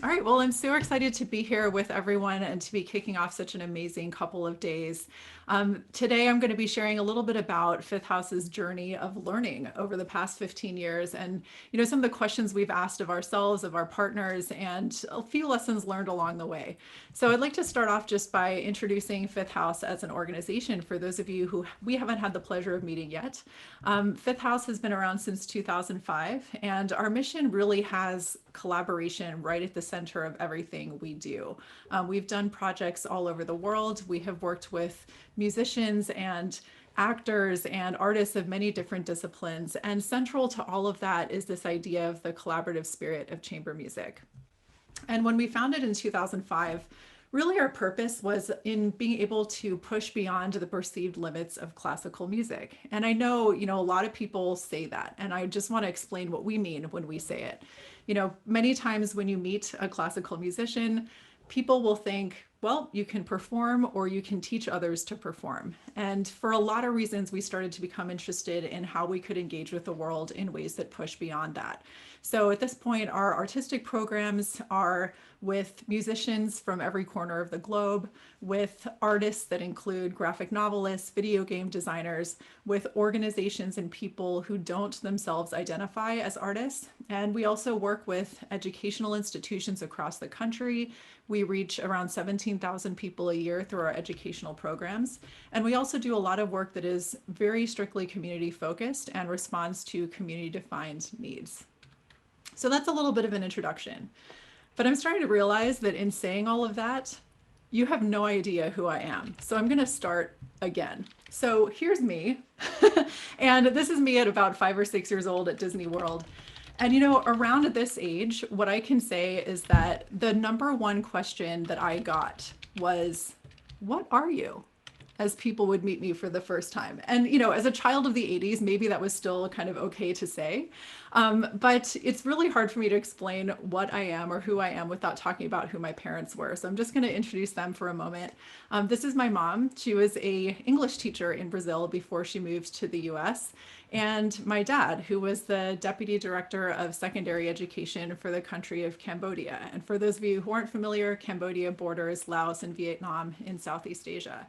All right, well, I'm so excited to be here with everyone and to be kicking off such an amazing couple of days. Today, I'm going to be sharing a little bit about Fifth House's journey of learning over the past 15 years and, some of the questions we've asked of ourselves, of our partners, and a few lessons learned along the way. So I'd like to start off just by introducing Fifth House as an organization for those of you who we haven't had the pleasure of meeting yet. Fifth House has been around since 2005, and our mission really has collaboration right at the center of everything we do. We've done projects all over the world. We have worked with musicians and actors and artists of many different disciplines. And central to all of that is this idea of the collaborative spirit of chamber music. And when we founded in 2005, really our purpose was in being able to push beyond the perceived limits of classical music. And I know, a lot of people say that, and I just want to explain what we mean when we say it. Many times when you meet a classical musician, people will think, well, you can perform or you can teach others to perform. And for a lot of reasons, we started to become interested in how we could engage with the world in ways that push beyond that. So at this point, our artistic programs are with musicians from every corner of the globe, with artists that include graphic novelists, video game designers, with organizations and people who don't themselves identify as artists. And we also work with educational institutions across the country. We reach around 17,000 people a year through our educational programs. And we also do a lot of work that is very strictly community focused and responds to community defined needs. So that's a little bit of an introduction. But I'm starting to realize that in saying all of that, you have no idea who I am. So I'm going to start again. So here's me. And this is me at about 5 or 6 years old at Disney World. And around this age, what I can say is that the number one question that I got was, what are you? As people would meet me for the first time. And, as a child of the 80s, maybe that was still kind of okay to say. But it's really hard for me to explain what I am or who I am without talking about who my parents were. So I'm just going to introduce them for a moment. This is my mom. She was an English teacher in Brazil before she moved to the US. And my dad, who was the Deputy Director of Secondary Education for the country of Cambodia. And for those of you who aren't familiar, Cambodia borders Laos and Vietnam in Southeast Asia.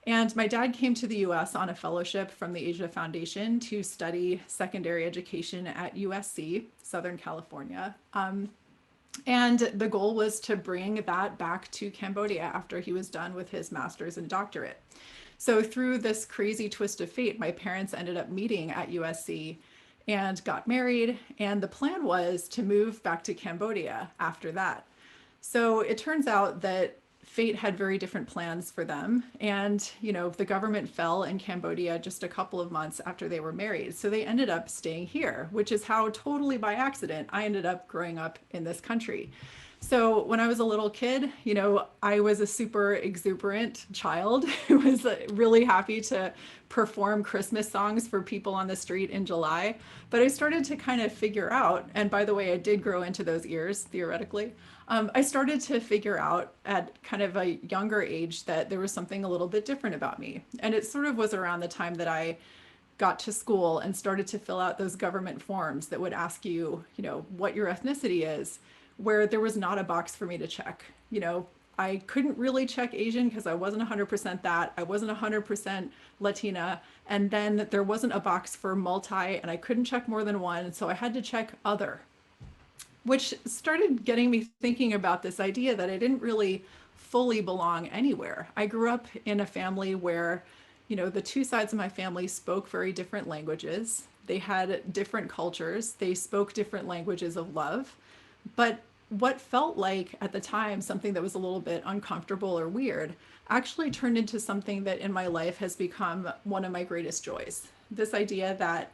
And my dad came to the US on a fellowship from the Asia Foundation to study secondary education at USC, Southern California. And the goal was to bring that back to Cambodia after he was done with his master's and doctorate. So through this crazy twist of fate, my parents ended up meeting at USC and got married. And the plan was to move back to Cambodia after that. So it turns out that fate had very different plans for them. And, the government fell in Cambodia just a couple of months after they were married. So they ended up staying here, which is how totally by accident I ended up growing up in this country. So when I was a little kid, I was a super exuberant child who was really happy to perform Christmas songs for people on the street in July. But I started to kind of figure out, and by the way, I did grow into those ears theoretically. I started to figure out at kind of a younger age that there was something a little bit different about me. And it sort of was around the time that I got to school and started to fill out those government forms that would ask you, what your ethnicity is, where there was not a box for me to check. I couldn't really check Asian because I wasn't 100% that. I wasn't 100% Latina. And then there wasn't a box for multi, and I couldn't check more than one. So I had to check other, which started getting me thinking about this idea that I didn't really fully belong anywhere. I grew up in a family where, the two sides of my family spoke very different languages. They had different cultures. They spoke different languages of love. But what felt like at the time something that was a little bit uncomfortable or weird actually turned into something that in my life has become one of my greatest joys. This idea that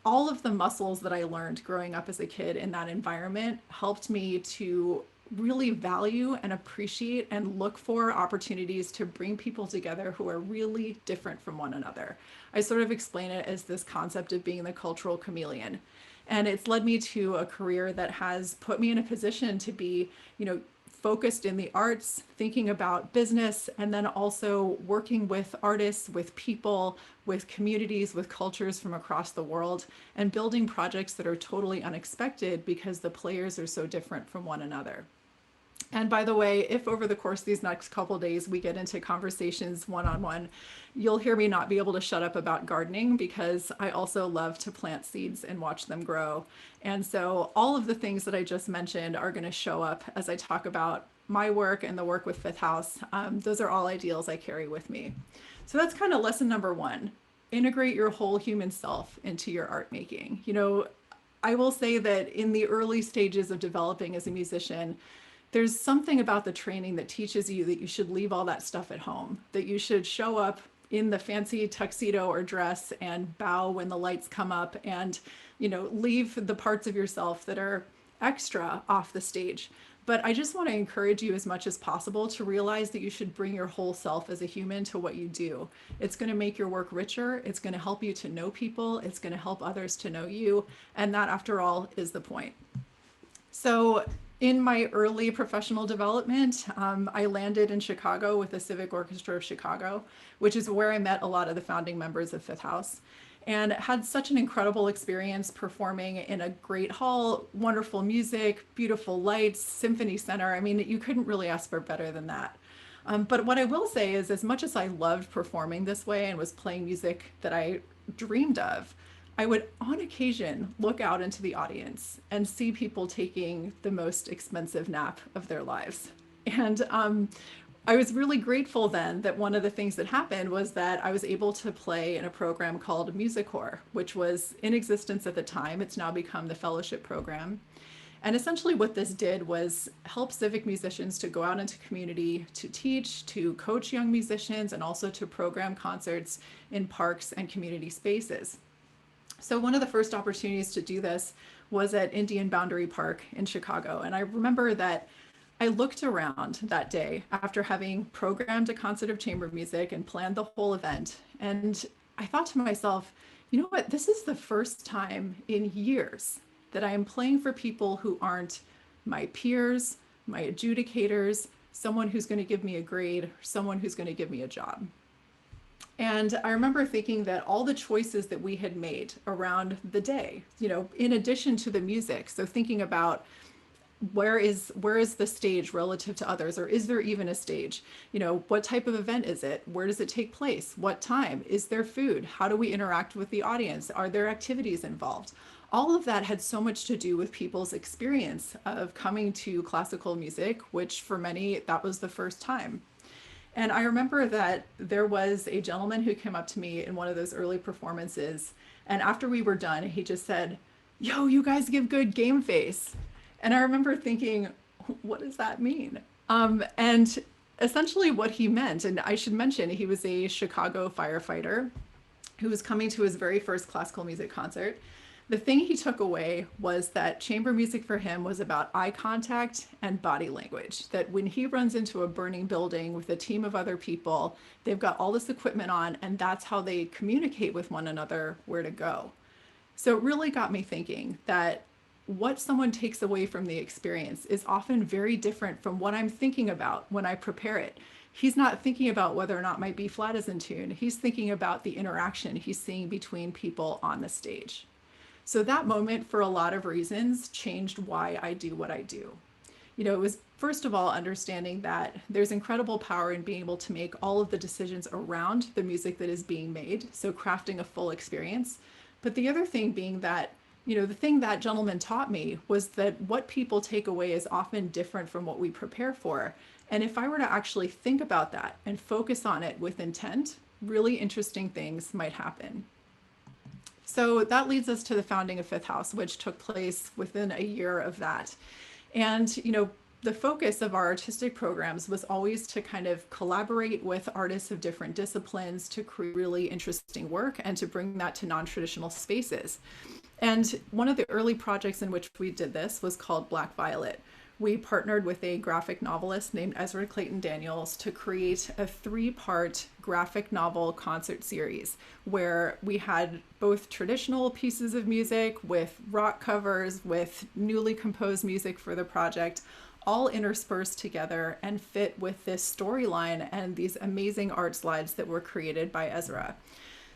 all of the muscles that I learned growing up as a kid in that environment helped me to really value and appreciate and look for opportunities to bring people together who are really different from one another. I sort of explain it as this concept of being the cultural chameleon. And it's led me to a career that has put me in a position to be, focused in the arts, thinking about business, and then also working with artists, with people, with communities, with cultures from across the world, and building projects that are totally unexpected because the players are so different from one another. And by the way, if over the course of these next couple days we get into conversations one-on-one, you'll hear me not be able to shut up about gardening because I also love to plant seeds and watch them grow. And so all of the things that I just mentioned are going to show up as I talk about my work and the work with Fifth House. Those are all ideals I carry with me. So that's kind of lesson number one. Integrate your whole human self into your art making. I will say that in the early stages of developing as a musician, there's something about the training that teaches you that you should leave all that stuff at home, that you should show up in the fancy tuxedo or dress and bow when the lights come up and, leave the parts of yourself that are extra off the stage. But I just want to encourage you as much as possible to realize that you should bring your whole self as a human to what you do. It's going to make your work richer. It's going to help you to know people. It's going to help others to know you. And that, after all, is the point. So in my early professional development, I landed in Chicago with the Civic Orchestra of Chicago, which is where I met a lot of the founding members of Fifth House, and had such an incredible experience performing in a great hall, wonderful music, beautiful lights, symphony center. I mean, you couldn't really ask for better than that. But what I will say is, as much as I loved performing this way and was playing music that I dreamed of, I would on occasion look out into the audience and see people taking the most expensive nap of their lives. And I was really grateful then that one of the things that happened was that I was able to play in a program called Music Corps, which was in existence at the time. It's now become the fellowship program. And essentially what this did was help civic musicians to go out into community, to teach, to coach young musicians, and also to program concerts in parks and community spaces. So one of the first opportunities to do this was at Indian Boundary Park in Chicago. And I remember that I looked around that day after having programmed a concert of chamber music and planned the whole event. And I thought to myself, you know what, this is the first time in years that I am playing for people who aren't my peers, my adjudicators, someone who's going to give me a grade, or someone who's going to give me a job. And I remember thinking that all the choices that we had made around the day, in addition to the music, so thinking about where is the stage relative to others, or is there even a stage? What type of event is it? Where does it take place? What time? Is there food? How do we interact with the audience? Are there activities involved? All of that had so much to do with people's experience of coming to classical music, which for many, that was the first time. And I remember that there was a gentleman who came up to me in one of those early performances. And after we were done, he just said, "Yo, you guys give good game face." And I remember thinking, what does that mean? And essentially what he meant, and I should mention, he was a Chicago firefighter who was coming to his very first classical music concert. The thing he took away was that chamber music for him was about eye contact and body language. That when he runs into a burning building with a team of other people, they've got all this equipment on, and that's how they communicate with one another where to go. So it really got me thinking that what someone takes away from the experience is often very different from what I'm thinking about when I prepare it. He's not thinking about whether or not my B flat is in tune. He's thinking about the interaction he's seeing between people on the stage. So that moment, for a lot of reasons, changed why I do what I do. It was first of all understanding that there's incredible power in being able to make all of the decisions around the music that is being made, so crafting a full experience. But the other thing being that, the thing that gentleman taught me was that what people take away is often different from what we prepare for. And if I were to actually think about that and focus on it with intent, really interesting things might happen. So that leads us to the founding of Fifth House, which took place within a year of that. And, the focus of our artistic programs was always to kind of collaborate with artists of different disciplines to create really interesting work and to bring that to non-traditional spaces. And one of the early projects in which we did this was called Black Violet. We partnered with a graphic novelist named Ezra Clayton Daniels to create a 3-part graphic novel concert series where we had both traditional pieces of music with rock covers, with newly composed music for the project, all interspersed together and fit with this storyline and these amazing art slides that were created by Ezra.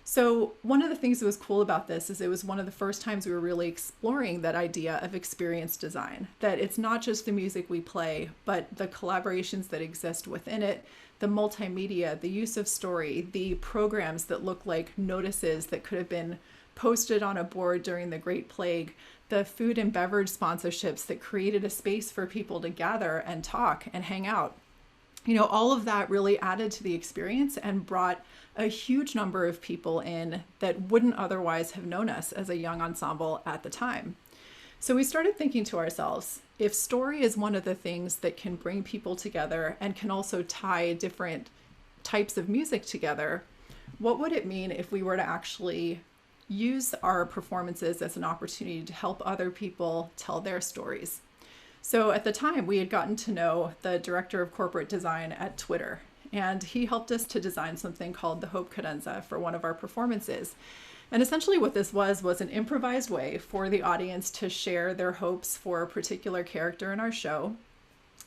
So one of the things that was cool about this is it was one of the first times we were really exploring that idea of experience design, that it's not just the music we play, but the collaborations that exist within it, the multimedia, the use of story, the programs that look like notices that could have been posted on a board during the Great Plague, the food and beverage sponsorships that created a space for people to gather and talk and hang out. All of that really added to the experience and brought a huge number of people in that wouldn't otherwise have known us as a young ensemble at the time. So we started thinking to ourselves, if story is one of the things that can bring people together and can also tie different types of music together, what would it mean if we were to actually use our performances as an opportunity to help other people tell their stories? So at the time, we had gotten to know the director of corporate design at Twitter, and he helped us to design something called the Hope Cadenza for one of our performances. And essentially what this was an improvised way for the audience to share their hopes for a particular character in our show.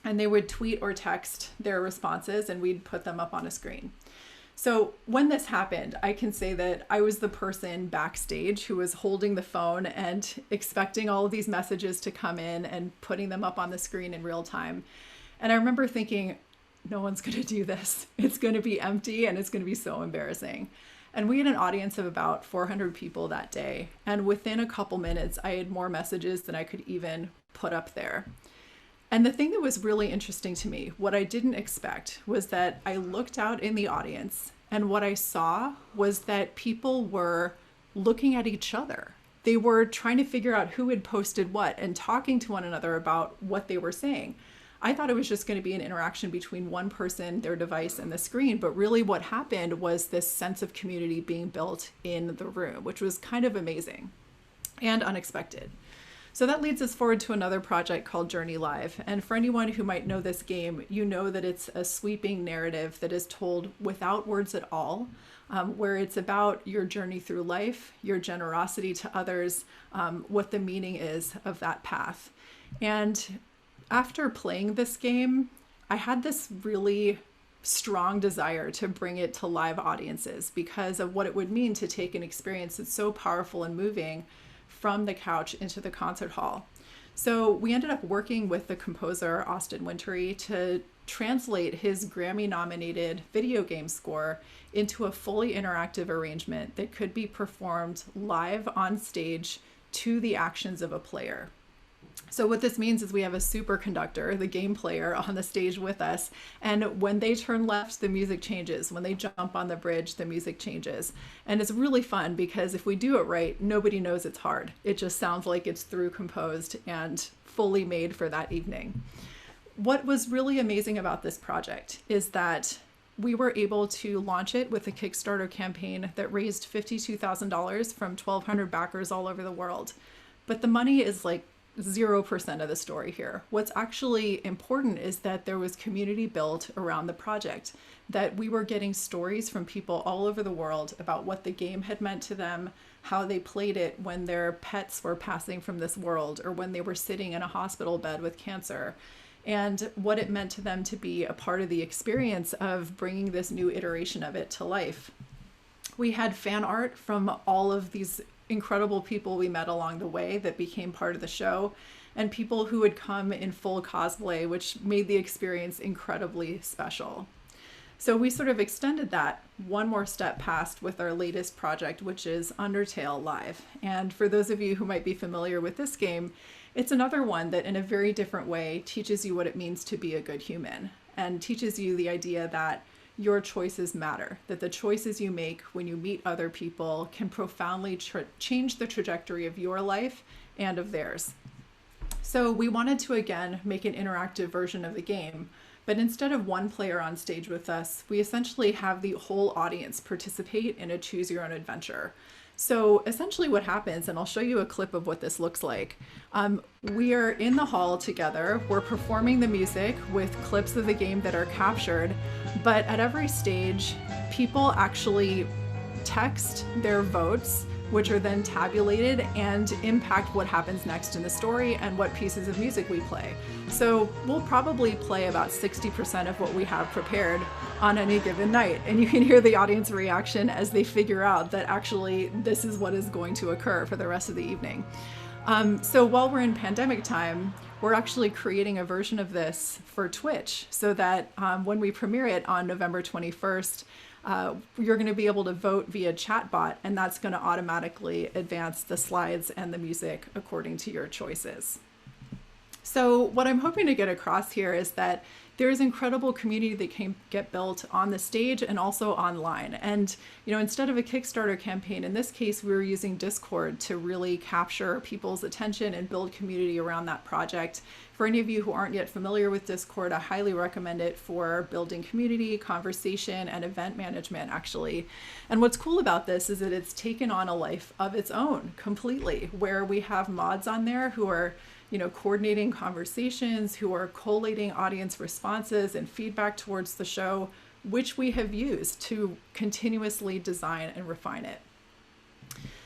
And they would tweet or text their responses, and we'd put them up on a screen. So when this happened, I can say that I was the person backstage who was holding the phone and expecting all of these messages to come in and putting them up on the screen in real time. And I remember thinking, no one's going to do this. It's going to be empty and it's going to be so embarrassing. And we had an audience of about 400 people that day. And within a couple minutes, I had more messages than I could even put up there. And the thing that was really interesting to me, what I didn't expect, was that I looked out in the audience and what I saw was that people were looking at each other. They were trying to figure out who had posted what and talking to one another about what they were saying. I thought it was just going to be an interaction between one person, their device, and the screen, but really what happened was this sense of community being built in the room, which was kind of amazing and unexpected. So that leads us forward to another project called Journey Live. And for anyone who might know this game, you know that it's a sweeping narrative that is told without words at all, where it's about your journey through life, your generosity to others, what the meaning is of that path. And after playing this game, I had this really strong desire to bring it to live audiences because of what it would mean to take an experience that's so powerful and moving from the couch into the concert hall. So we ended up working with the composer Austin Wintory to translate his Grammy-nominated video game score into a fully interactive arrangement that could be performed live on stage to the actions of a player. So what this means is we have a superconductor, the game player, on the stage with us. And when they turn left, the music changes. When they jump on the bridge, the music changes. And it's really fun because if we do it right, nobody knows it's hard. It just sounds like it's through composed and fully made for that evening. What was really amazing about this project is that we were able to launch it with a Kickstarter campaign that raised $52,000 from 1,200 backers all over the world. But the money is like 0% of the story here. What's actually important is that there was community built around the project, that we were getting stories from people all over the world about what the game had meant to them, how they played it when their pets were passing from this world or when they were sitting in a hospital bed with cancer, and what it meant to them to be a part of the experience of bringing this new iteration of it to life. We had fan art from all of these incredible people we met along the way that became part of the show, and people who would come in full cosplay, which made the experience incredibly special. So we sort of extended that one more step past with our latest project, which is Undertale Live. And for those of you who might be familiar with this game, it's another one that in a very different way teaches you what it means to be a good human and teaches you the idea that your choices matter, that the choices you make when you meet other people can profoundly change the trajectory of your life and of theirs. So we wanted to, again, make an interactive version of the game, but instead of one player on stage with us, we essentially have the whole audience participate in a choose your own adventure. So essentially what happens, and I'll show you a clip of what this looks like. We are in the hall together, we're performing the music with clips of the game that are captured, but at every stage, people actually text their votes which are then tabulated and impact what happens next in the story and what pieces of music we play. So we'll probably play about 60% of what we have prepared on any given night. And you can hear the audience reaction as they figure out that actually this is what is going to occur for the rest of the evening. So while we're in pandemic time, we're actually creating a version of this for Twitch so that when we premiere it on November 21st, you're going to be able to vote via chatbot, and that's going to automatically advance the slides and the music according to your choices. So what I'm hoping to get across here is that there is incredible community that can get built on the stage and also online. And, instead of a Kickstarter campaign, in this case, we were using Discord to really capture people's attention and build community around that project. For any of you who aren't yet familiar with Discord, I highly recommend it for building community, conversation, and event management, actually. And what's cool about this is that it's taken on a life of its own completely, where we have mods on there who are coordinating conversations, who are collating audience responses and feedback towards the show, which we have used to continuously design and refine it.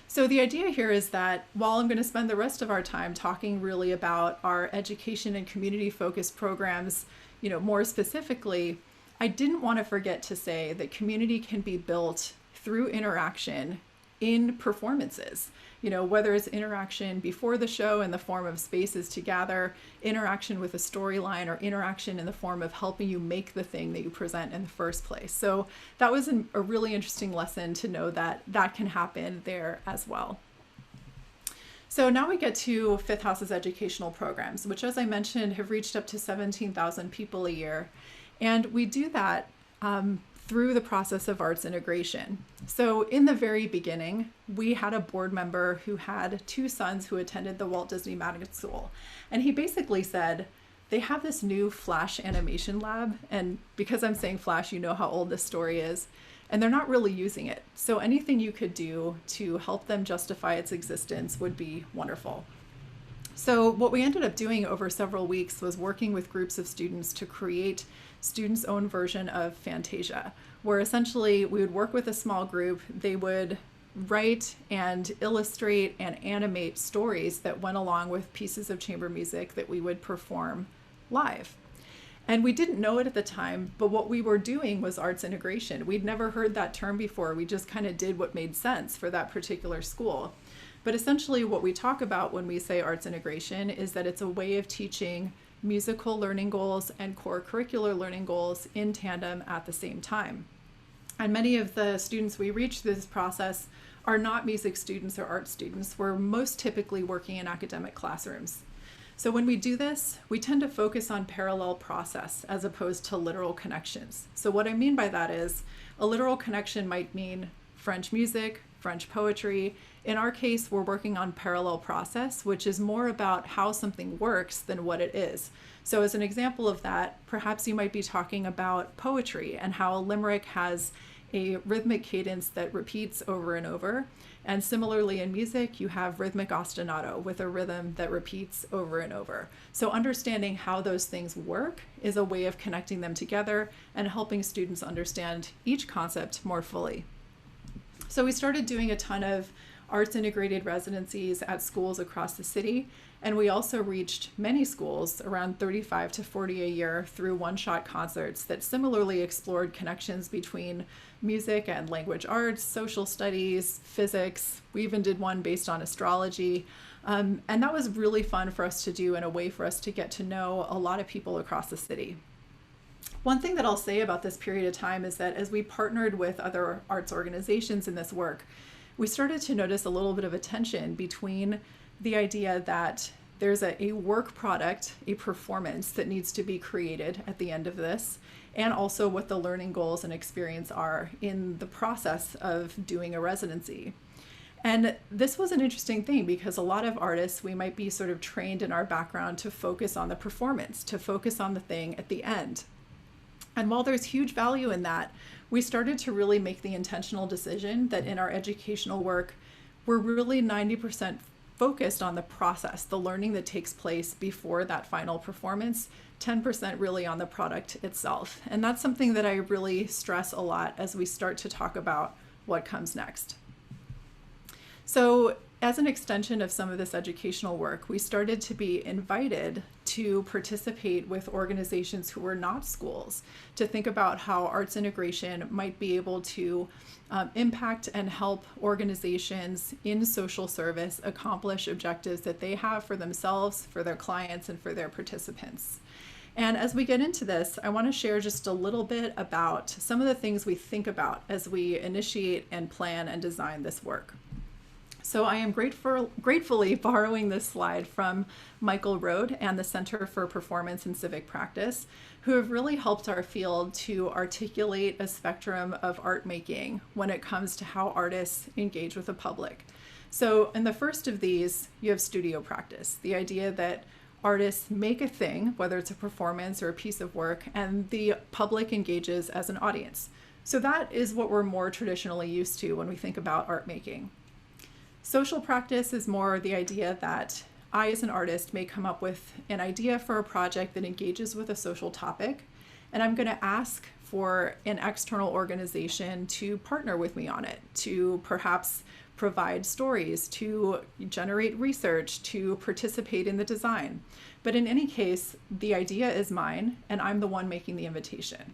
So the idea here is that while I'm going to spend the rest of our time talking really about our education and community focused programs, more specifically, I didn't want to forget to say that community can be built through interaction in performances. Whether it's interaction before the show in the form of spaces to gather, interaction with a storyline, or interaction in the form of helping you make the thing that you present in the first place. So that was a really interesting lesson to know that that can happen there as well. So now we get to Fifth House's educational programs, which, as I mentioned, have reached up to 17,000 people a year. And we do that through the process of arts integration. So in the very beginning, we had a board member who had two sons who attended the Walt Disney Magnet School. And he basically said, they have this new Flash animation lab. And because I'm saying Flash, you know how old this story is. And they're not really using it. So anything you could do to help them justify its existence would be wonderful. So what we ended up doing over several weeks was working with groups of students to create students' own version of Fantasia, where essentially we would work with a small group. They would write and illustrate and animate stories that went along with pieces of chamber music that we would perform live. And we didn't know it at the time, but what we were doing was arts integration. We'd never heard that term before. We just kind of did what made sense for that particular school. But essentially what we talk about when we say arts integration is that it's a way of teaching musical learning goals and core curricular learning goals in tandem at the same time. And many of the students we reach through this process are not music students or art students. We're most typically working in academic classrooms. So when we do this, we tend to focus on parallel process as opposed to literal connections. So what I mean by that is a literal connection might mean French music, French poetry. In our case, we're working on parallel process, which is more about how something works than what it is. So as an example of that, perhaps you might be talking about poetry and how a limerick has a rhythmic cadence that repeats over and over. And similarly in music, you have rhythmic ostinato with a rhythm that repeats over and over. So understanding how those things work is a way of connecting them together and helping students understand each concept more fully. So we started doing a ton of arts integrated residencies at schools across the city. And we also reached many schools, around 35 to 40 a year, through one-shot concerts that similarly explored connections between music and language arts, social studies, physics. We even did one based on astrology. And that was really fun for us to do and a way for us to get to know a lot of people across the city. One thing that I'll say about this period of time is that as we partnered with other arts organizations in this work, we started to notice a little bit of a tension between the idea that there's a work product, a performance that needs to be created at the end of this, and also what the learning goals and experience are in the process of doing a residency. And this was an interesting thing because a lot of artists, we might be sort of trained in our background to focus on the performance, to focus on the thing at the end. And while there's huge value in that, we started to really make the intentional decision that in our educational work, we're really 90% focused on the process, the learning that takes place before that final performance, 10% really on the product itself. And that's something that I really stress a lot as we start to talk about what comes next. So as an extension of some of this educational work, we started to be invited to participate with organizations who were not schools to think about how arts integration might be able to impact and help organizations in social service accomplish objectives that they have for themselves, for their clients, and for their participants. And as we get into this, I want to share just a little bit about some of the things we think about as we initiate and plan and design this work. So I am gratefully borrowing this slide from Michael Rohde and the Center for Performance and Civic Practice, who have really helped our field to articulate a spectrum of art making when it comes to how artists engage with the public. So in the first of these, you have studio practice, the idea that artists make a thing, whether it's a performance or a piece of work, and the public engages as an audience. So that is what we're more traditionally used to when we think about art making. Social practice is more the idea that I, as an artist, may come up with an idea for a project that engages with a social topic, and I'm going to ask for an external organization to partner with me on it, to perhaps provide stories, to generate research, to participate in the design. But in any case, the idea is mine, and I'm the one making the invitation.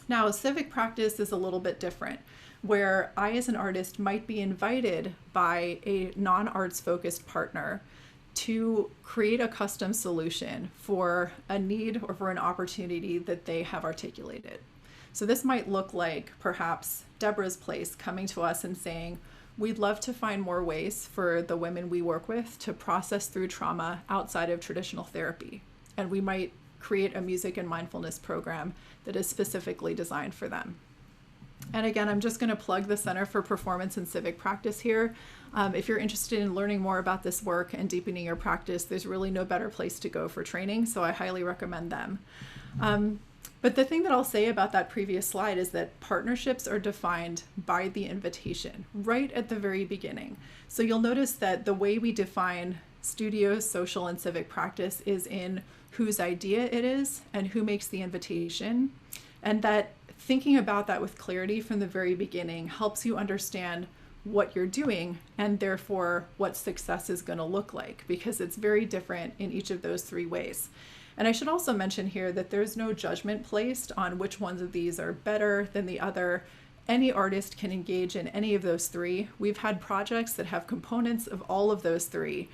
Now, civic practice is a little bit different, where I, as an artist, might be invited by a non-arts focused partner to create a custom solution for a need or for an opportunity that they have articulated. So this might look like perhaps Deborah's Place coming to us and saying, we'd love to find more ways for the women we work with to process through trauma outside of traditional therapy. And we might create a music and mindfulness program that is specifically designed for them. And again, I'm just going to plug the Center for Performance and Civic Practice here. If you're interested in learning more about this work and deepening your practice, there's really no better place to go for training, so I highly recommend them. But the thing that I'll say about that previous slide is that partnerships are defined by the invitation right at the very beginning. So you'll notice that the way we define studio, social, and civic practice is in whose idea it is and who makes the invitation, and that thinking about that with clarity from the very beginning helps you understand what you're doing and therefore what success is going to look like, because it's very different in each of those three ways. And I should also mention here that there's no judgment placed on which ones of these are better than the other. Any artist can engage in any of those three. We've had projects that have components of all of those three.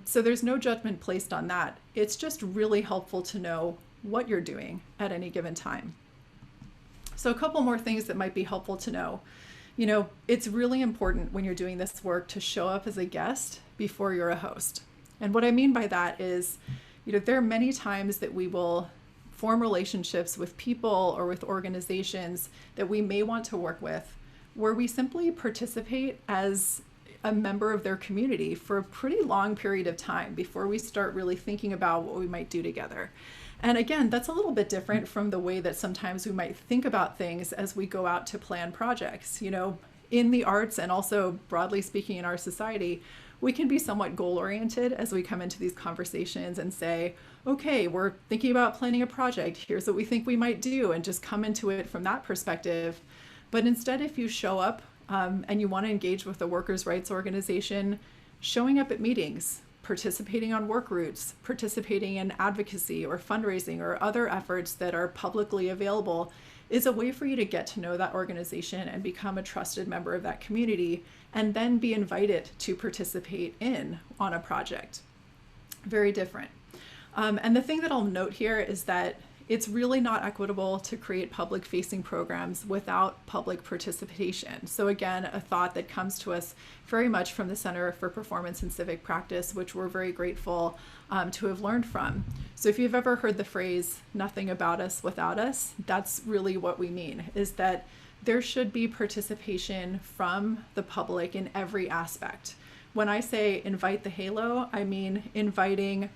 So there's no judgment placed on that. It's just really helpful to know what you're doing at any given time. So a couple more things that might be helpful to know. You know, it's really important when you're doing this work to show up as a guest before you're a host. And what I mean by that is, you know, there are many times that we will form relationships with people or with organizations that we may want to work with, where we simply participate as a member of their community for a pretty long period of time before we start really thinking about what we might do together. And again, that's a little bit different from the way that sometimes we might think about things as we go out to plan projects. You know, in the arts and also broadly speaking in our society, we can be somewhat goal-oriented as we come into these conversations and say, okay, we're thinking about planning a project. Here's what we think we might do, and just come into it from that perspective. But instead, if you show up and you want to engage with a workers' rights organization, showing up at meetings, participating on work groups, participating in advocacy or fundraising or other efforts that are publicly available is a way for you to get to know that organization and become a trusted member of that community, and then be invited to participate on a project. Very different. And the thing that I'll note here is that it's really not equitable to create public-facing programs without public participation. So again, a thought that comes to us very much from the Center for Performance and Civic Practice, which we're very grateful to have learned from. So if you've ever heard the phrase, nothing about us without us, that's really what we mean, is that there should be participation from the public in every aspect. When I say invite the halo, I mean inviting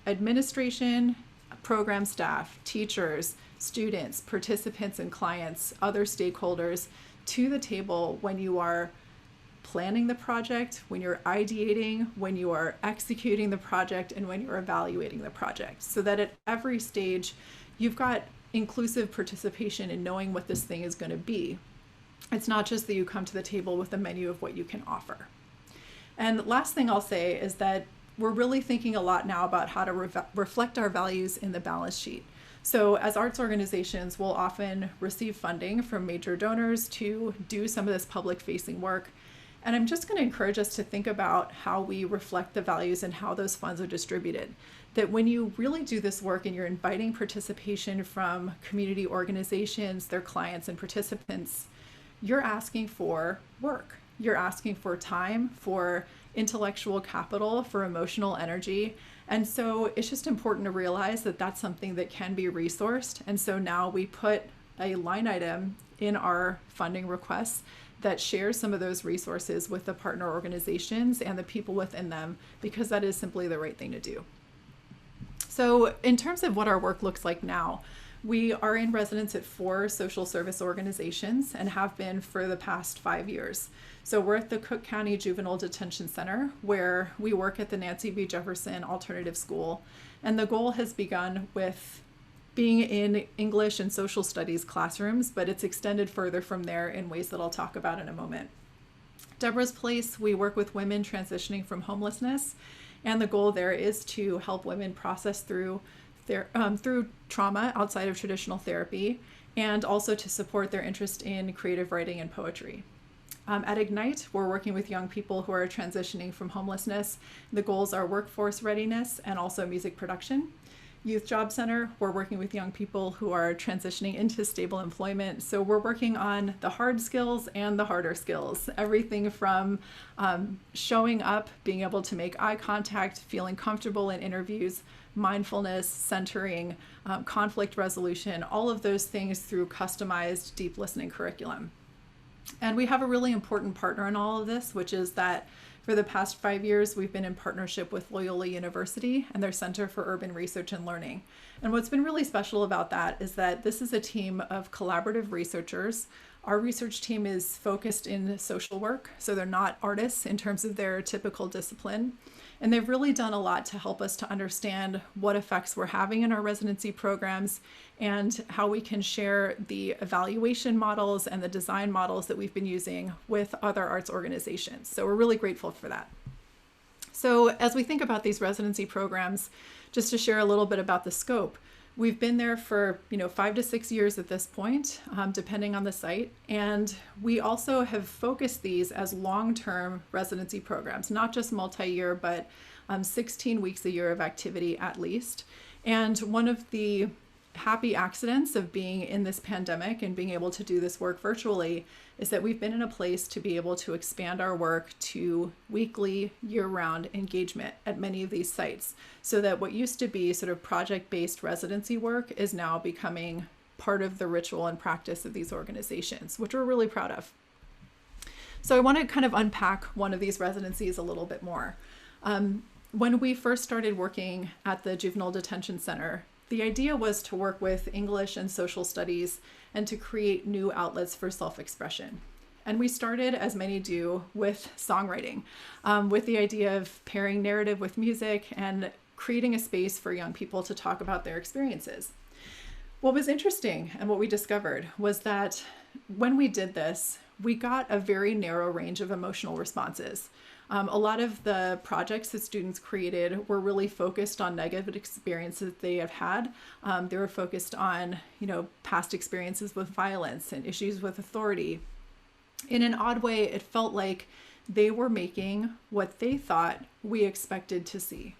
administration, program staff, teachers, students, participants and clients, other stakeholders to the table when you are planning the project, when you're ideating, when you are executing the project, and when you're evaluating the project, so that at every stage you've got inclusive participation in knowing what this thing is going to be. It's not just that you come to the table with a menu of what you can offer. And last thing I'll say is that we're really thinking a lot now about how to reflect our values in the balance sheet. So as arts organizations, we'll often receive funding from major donors to do some of this public facing work. And I'm just going to encourage us to think about how we reflect the values and how those funds are distributed. That when you really do this work and you're inviting participation from community organizations, their clients and participants, you're asking for work. You're asking for time, for intellectual capital, for emotional energy. And so it's just important to realize that that's something that can be resourced. And so now we put a line item in our funding requests that shares some of those resources with the partner organizations and the people within them, because that is simply the right thing to do. So in terms of what our work looks like now, we are in residence at 4 social service organizations and have been for the past 5 years. So we're at the Cook County Juvenile Detention Center, where we work at the Nancy B. Jefferson Alternative School. And the goal has begun with being in English and social studies classrooms, but it's extended further from there in ways that I'll talk about in a moment. Deborah's Place, we work with women transitioning from homelessness. And the goal there is to help women process through trauma outside of traditional therapy, and also to support their interest in creative writing and poetry. At Ignite, we're working with young people who are transitioning from homelessness. The goals are workforce readiness and also music production. Youth Job Center, we're working with young people who are transitioning into stable employment. So we're working on the hard skills and the harder skills, everything from showing up, being able to make eye contact, feeling comfortable in interviews, mindfulness, centering, conflict resolution, all of those things through customized deep listening curriculum. And we have a really important partner in all of this, which is that for the past 5 years, we've been in partnership with Loyola University and their Center for Urban Research and Learning. And what's been really special about that is that this is a team of collaborative researchers. Our research team is focused in social work, so they're not artists in terms of their typical discipline. And they've really done a lot to help us to understand what effects we're having in our residency programs and how we can share the evaluation models and the design models that we've been using with other arts organizations. So we're really grateful for that. So as we think about these residency programs, just to share a little bit about the scope, we've been there for 5 to 6 years at this point, depending on the site. And we also have focused these as long-term residency programs, not just multi-year, but 16 weeks a year of activity at least. And one of the happy accidents of being in this pandemic and being able to do this work virtually is that we've been in a place to be able to expand our work to weekly, year-round engagement at many of these sites, so that what used to be sort of project-based residency work is now becoming part of the ritual and practice of these organizations, which we're really proud of. So I want to kind of unpack one of these residencies a little bit more. When we first started working at the Juvenile Detention Center, the idea was to work with English and social studies and to create new outlets for self-expression. And we started, as many do, with songwriting, with the idea of pairing narrative with music and creating a space for young people to talk about their experiences. What was interesting and what we discovered was that when we did this, we got a very narrow range of emotional responses. A lot of the projects that students created were really focused on negative experiences they have had. They were focused on, past experiences with violence and issues with authority. In an odd way, it felt like they were making what they thought we expected to see.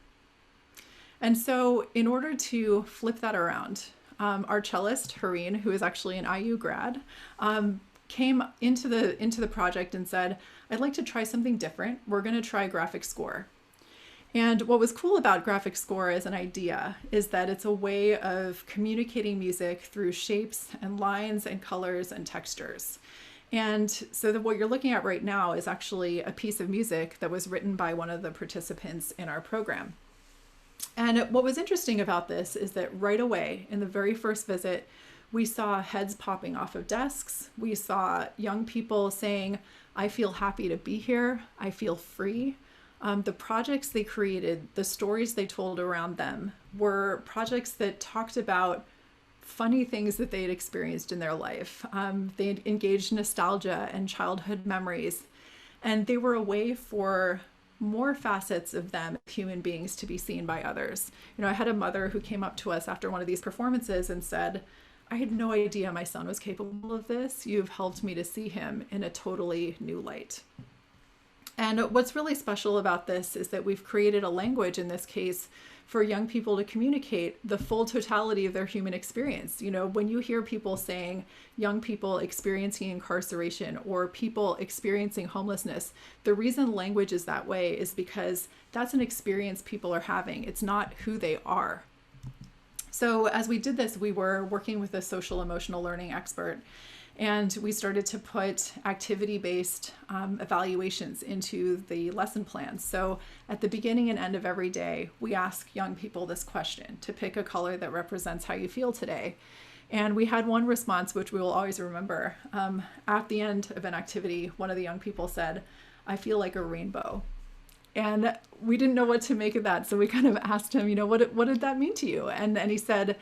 And so in order to flip that around, our cellist, Hareen, who is actually an IU grad, came into the project and said, I'd like to try something different. We're going to try graphic score. And what was cool about graphic score as an idea is that it's a way of communicating music through shapes and lines and colors and textures. And so what you're looking at right now is actually a piece of music that was written by one of the participants in our program. And what was interesting about this is that right away, in the very first visit, we saw heads popping off of desks. We saw young people saying, I feel happy to be here. I feel free. The projects they created, the stories they told around them were projects that talked about funny things that they had experienced in their life. They engaged nostalgia and childhood memories, and they were a way for more facets of them, human beings, to be seen by others. I had a mother who came up to us after one of these performances and said, "I had no idea my son was capable of this. You've helped me to see him in a totally new light." And what's really special about this is that we've created a language, in this case, for young people to communicate the full totality of their human experience. When you hear people saying young people experiencing incarceration or people experiencing homelessness, the reason language is that way is because that's an experience people are having. It's not who they are. So as we did this, we were working with a social emotional learning expert, and we started to put activity-based evaluations into the lesson plans. So at the beginning and end of every day, we ask young people this question: to pick a color that represents how you feel today. And we had one response, which we will always remember. At the end of an activity, one of the young people said, "I feel like a rainbow." And we didn't know what to make of that. So we kind of asked him, what did that mean to you? And he said,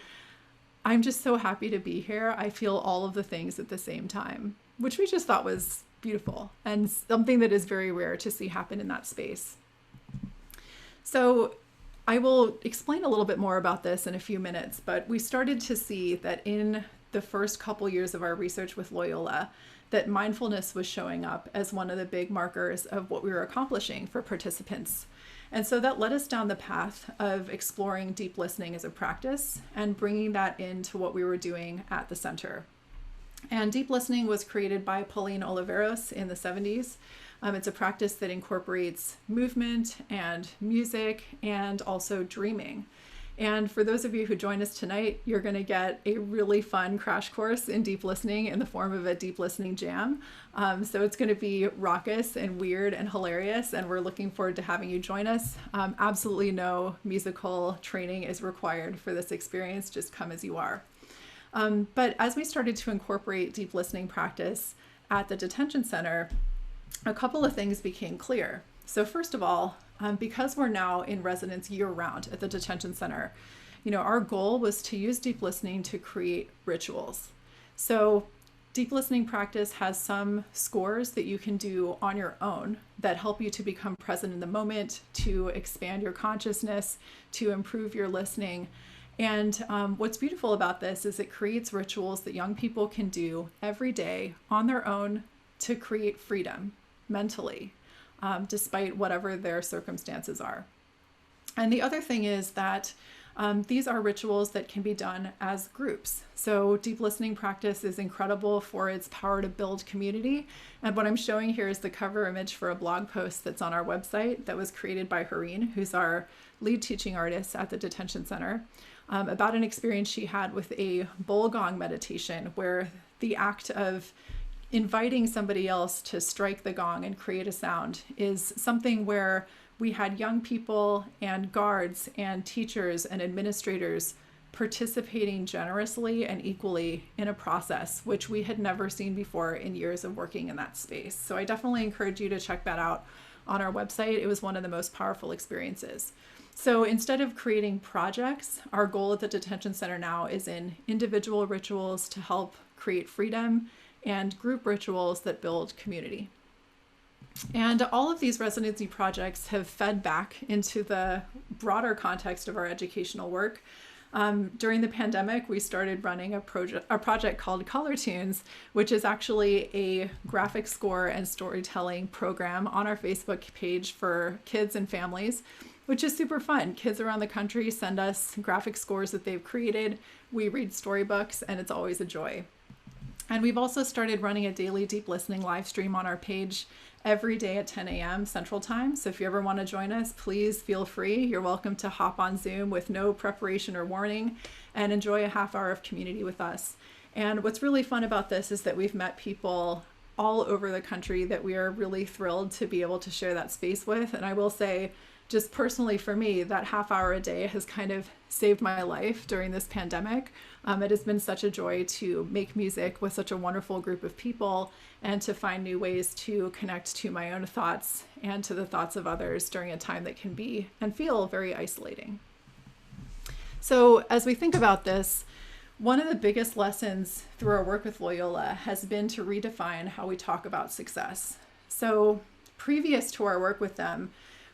"I'm just so happy to be here. I feel all of the things at the same time," which we just thought was beautiful and something that is very rare to see happen in that space. So I will explain a little bit more about this in a few minutes, but we started to see that in the first couple years of our research with Loyola, that mindfulness was showing up as one of the big markers of what we were accomplishing for participants. And so that led us down the path of exploring deep listening as a practice and bringing that into what we were doing at the center. And deep listening was created by Pauline Oliveros in the 70s. It's a practice that incorporates movement and music and also dreaming. And for those of you who join us tonight, you're going to get a really fun crash course in deep listening in the form of a deep listening jam. So it's going to be raucous and weird and hilarious, and we're looking forward to having you join us. Absolutely no musical training is required for this experience. Just come as you are. But as we started to incorporate deep listening practice at the detention center, a couple of things became clear. So first of all, because we're now in residence year-round at the detention center, our goal was to use deep listening to create rituals. So deep listening practice has some scores that you can do on your own that help you to become present in the moment, to expand your consciousness, to improve your listening. And what's beautiful about this is it creates rituals that young people can do every day on their own to create freedom mentally, despite whatever their circumstances are. And the other thing is that these are rituals that can be done as groups. So deep listening practice is incredible for its power to build community. And what I'm showing here is the cover image for a blog post that's on our website that was created by Hareen, who's our lead teaching artist at the detention center, about an experience she had with a bowl gong meditation, where the act of inviting somebody else to strike the gong and create a sound is something where we had young people and guards and teachers and administrators participating generously and equally in a process, which we had never seen before in years of working in that space. So I definitely encourage you to check that out on our website. It was one of the most powerful experiences. So instead of creating projects, our goal at the detention center now is in individual rituals to help create freedom and group rituals that build community. And all of these residency projects have fed back into the broader context of our educational work. During the pandemic, we started running a project called Color Tunes, which is actually a graphic score and storytelling program on our Facebook page for kids and families, which is super fun. Kids around the country send us graphic scores that they've created. We read storybooks, and it's always a joy. And we've also started running a daily deep listening live stream on our page every day at 10 a.m. Central Time. So if you ever want to join us, please feel free. You're welcome to hop on Zoom with no preparation or warning and enjoy a half hour of community with us. And what's really fun about this is that we've met people all over the country that we are really thrilled to be able to share that space with. And I will say, just personally for me, that half hour a day has kind of saved my life during this pandemic. It has been such a joy to make music with such a wonderful group of people and to find new ways to connect to my own thoughts and to the thoughts of others during a time that can be and feel very isolating. So as we think about this, One of the biggest lessons through our work with Loyola has been to redefine how we talk about success. So, previous to our work with them,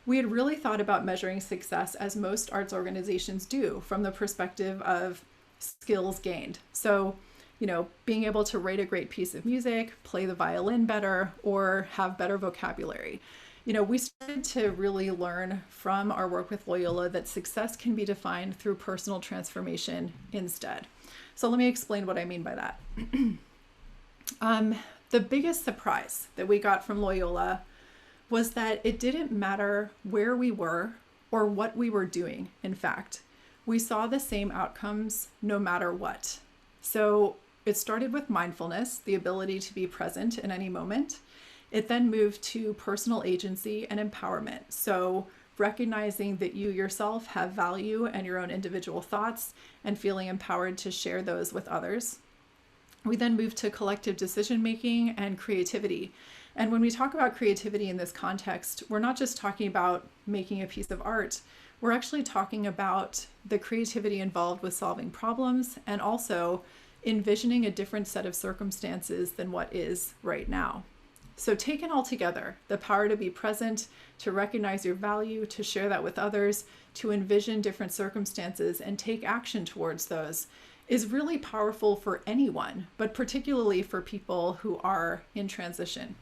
we had really thought about measuring success as most arts organizations do, from the perspective of skills gained. So, being able to write a great piece of music, play the violin better, or have better vocabulary. We started to really learn from our work with Loyola that success can be defined through personal transformation instead. So let me explain what I mean by that. The biggest surprise that we got from Loyola was that it didn't matter where we were or what we were doing. In fact, we saw the same outcomes no matter what. So it started with mindfulness, the ability to be present in any moment. It then moved to personal agency and empowerment. So recognizing that you yourself have value and your own individual thoughts and feeling empowered to share those with others. We then moved to collective decision making and creativity. And when we talk about creativity in this context, we're not just talking about making a piece of art. We're actually talking about the creativity involved with solving problems and also envisioning a different set of circumstances than what is right now. So taken all together, the power to be present, to recognize your value, to share that with others, to envision different circumstances and take action towards those is really powerful for anyone, but particularly for people who are in transition.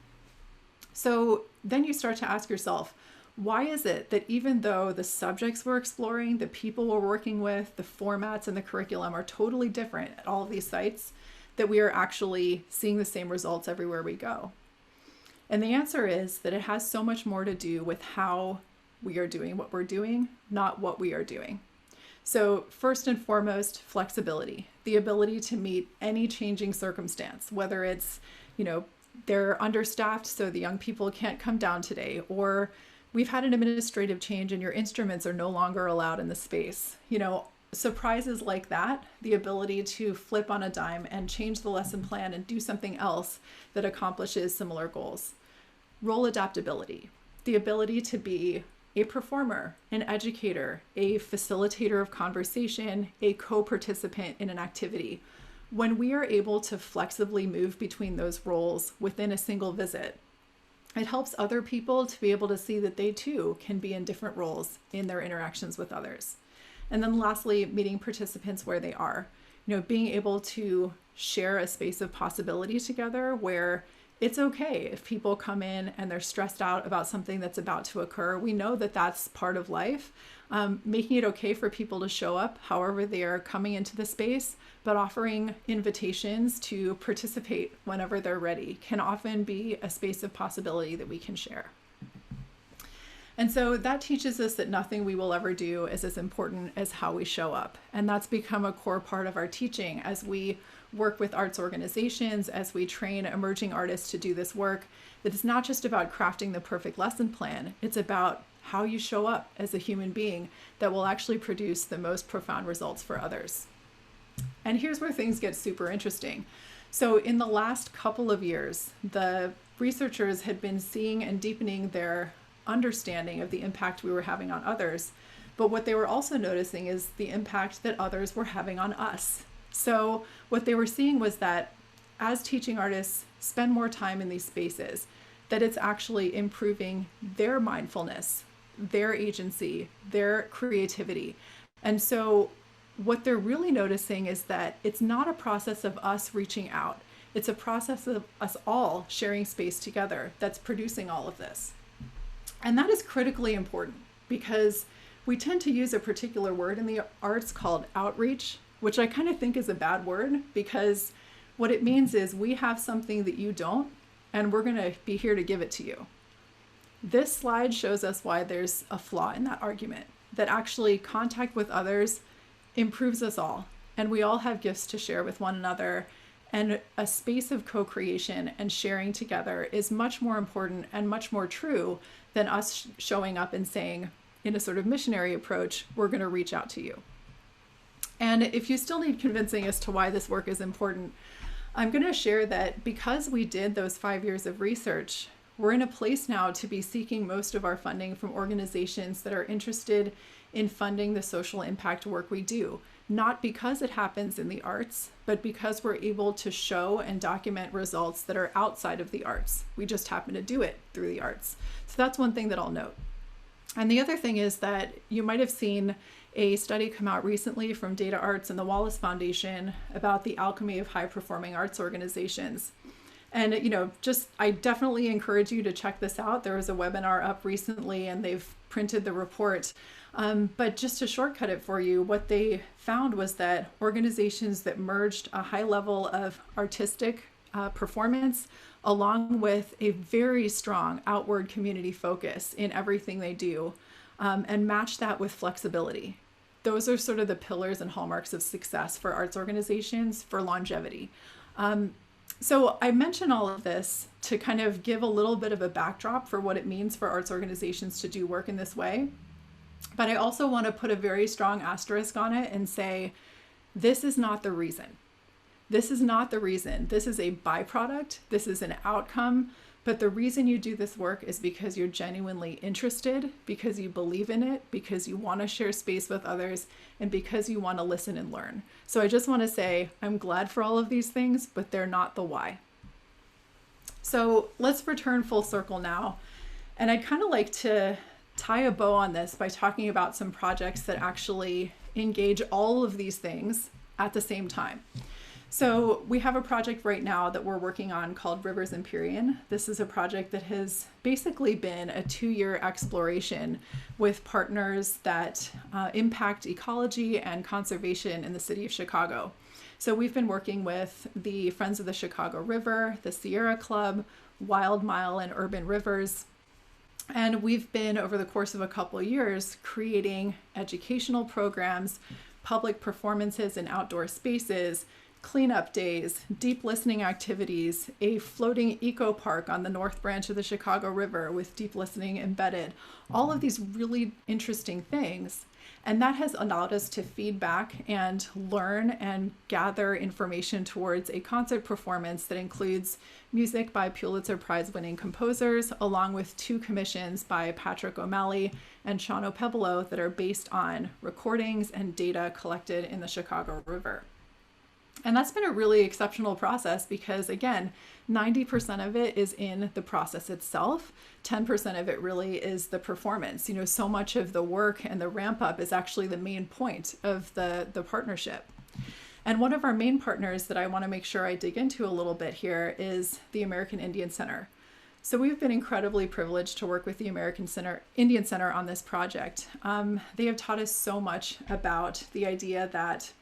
So then you start to ask yourself, why is it that even though the subjects we're exploring, the people we're working with, the formats and the curriculum are totally different at all of these sites, that we are actually seeing the same results everywhere we go? And the answer is that it has so much more to do with how we are doing what we're doing, not what we are doing. So first and foremost, flexibility, the ability to meet any changing circumstance, whether it's, they're understaffed, so the young people can't come down today, or we've had an administrative change and your instruments are no longer allowed in the space. Surprises like that, the ability to flip on a dime and change the lesson plan and do something else that accomplishes similar goals. Role adaptability, the ability to be a performer, an educator, a facilitator of conversation, a co-participant in an activity. When we are able to flexibly move between those roles within a single visit, it helps other people to be able to see that they too can be in different roles in their interactions with others. And then lastly, meeting participants where they are. Being able to share a space of possibility together where it's okay if people come in and they're stressed out about something that's about to occur. We know that that's part of life. Making it okay for people to show up however they are coming into the space, but offering invitations to participate whenever they're ready can often be a space of possibility that we can share. And so that teaches us that nothing we will ever do is as important as how we show up. And that's become a core part of our teaching as we work with arts organizations, as we train emerging artists to do this work, that it's not just about crafting the perfect lesson plan, it's about how you show up as a human being that will actually produce the most profound results for others. And here's where things get super interesting. So in the last couple of years, the researchers had been seeing and deepening their understanding of the impact we were having on others. But what they were also noticing is the impact that others were having on us. So what they were seeing was that as teaching artists spend more time in these spaces, that it's actually improving their mindfulness, their agency, their creativity. And so what they're really noticing is that it's not a process of us reaching out. It's a process of us all sharing space together that's producing all of this. And that is critically important because we tend to use a particular word in the arts called outreach, which I kind of think is a bad word because what it means is we have something that you don't, and we're going to be here to give it to you. This slide shows us why there's a flaw in that argument, that actually contact with others improves us all, and we all have gifts to share with one another, and a space of co-creation and sharing together is much more important and much more true than us showing up and saying, in a sort of missionary approach, we're going to reach out to you. And if you still need convincing as to why this work is important, I'm going to share that because we did those 5 years of research, we're in a place now to be seeking most of our funding from organizations that are interested in funding the social impact work we do, not because it happens in the arts, but because we're able to show and document results that are outside of the arts. We just happen to do it through the arts. So that's one thing that I'll note. And the other thing is that you might have seen a study come out recently from Data Arts and the Wallace Foundation about the alchemy of high-performing arts organizations. And, I definitely encourage you to check this out. There was a webinar up recently and they've printed the report. But just to shortcut it for you, what they found was that organizations that merged a high level of artistic performance along with a very strong outward community focus in everything they do, and match that with flexibility. Those are sort of the pillars and hallmarks of success for arts organizations for longevity. So I mention all of this to kind of give a little bit of a backdrop for what it means for arts organizations to do work in this way. But I also want to put a very strong asterisk on it and say, this is not the reason. This is not the reason. This is a byproduct. This is an outcome. But the reason you do this work is because you're genuinely interested, because you believe in it, because you want to share space with others, and because you want to listen and learn. So I just want to say, I'm glad for all of these things, but they're not the why. So let's return full circle now. And I'd kind of like to tie a bow on this by talking about some projects that actually engage all of these things at the same time. So we have a project right now that we're working on called Rivers Empyrean. This is a project that has basically been a 2-year exploration with partners that impact ecology and conservation in the city of Chicago. So we've been working with the Friends of the Chicago River, the Sierra Club, Wild Mile, and Urban Rivers. And we've been, over the course of a couple of years, creating educational programs, public performances in outdoor spaces, cleanup days, deep listening activities, a floating eco park on the North Branch of the Chicago River with deep listening embedded, all of these really interesting things. And that has allowed us to feed back and learn and gather information towards a concert performance that includes music by Pulitzer Prize winning composers, along with 2 commissions by Patrick O'Malley and Sean O'Pebolo that are based on recordings and data collected in the Chicago River. And that's been a really exceptional process because, again, 90% of it is in the process itself. 10% of it really is the performance. So much of the work and the ramp up is actually the main point of the partnership. And one of our main partners that I want to make sure I dig into a little bit here is the American Indian Center. So we've been incredibly privileged to work with the Indian Center on this project. They have taught us so much about the idea that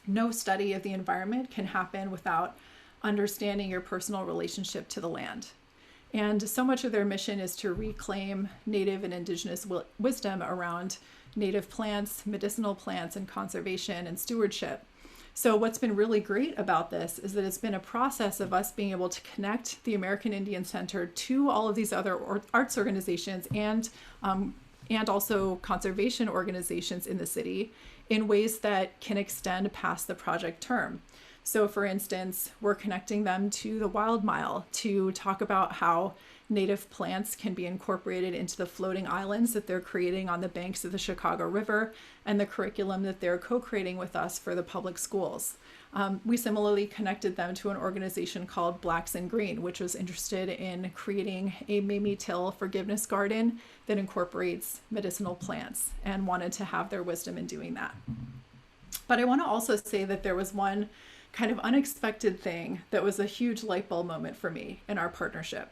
no study of the environment can happen without understanding your personal relationship to the land. And so much of their mission is to reclaim native and indigenous wisdom around native plants, medicinal plants, and conservation and stewardship. So what's been really great about this is that it's been a process of us being able to connect the American Indian Center to all of these other arts organizations and also conservation organizations in the city in ways that can extend past the project term. So for instance, we're connecting them to the Wild Mile to talk about how native plants can be incorporated into the floating islands that they're creating on the banks of the Chicago River and the curriculum that they're co-creating with us for the public schools. We similarly connected them to an organization called Blacks in Green, which was interested in creating a Mamie Till forgiveness garden that incorporates medicinal plants and wanted to have their wisdom in doing that. But I want to also say that there was one kind of unexpected thing that was a huge light bulb moment for me in our partnership.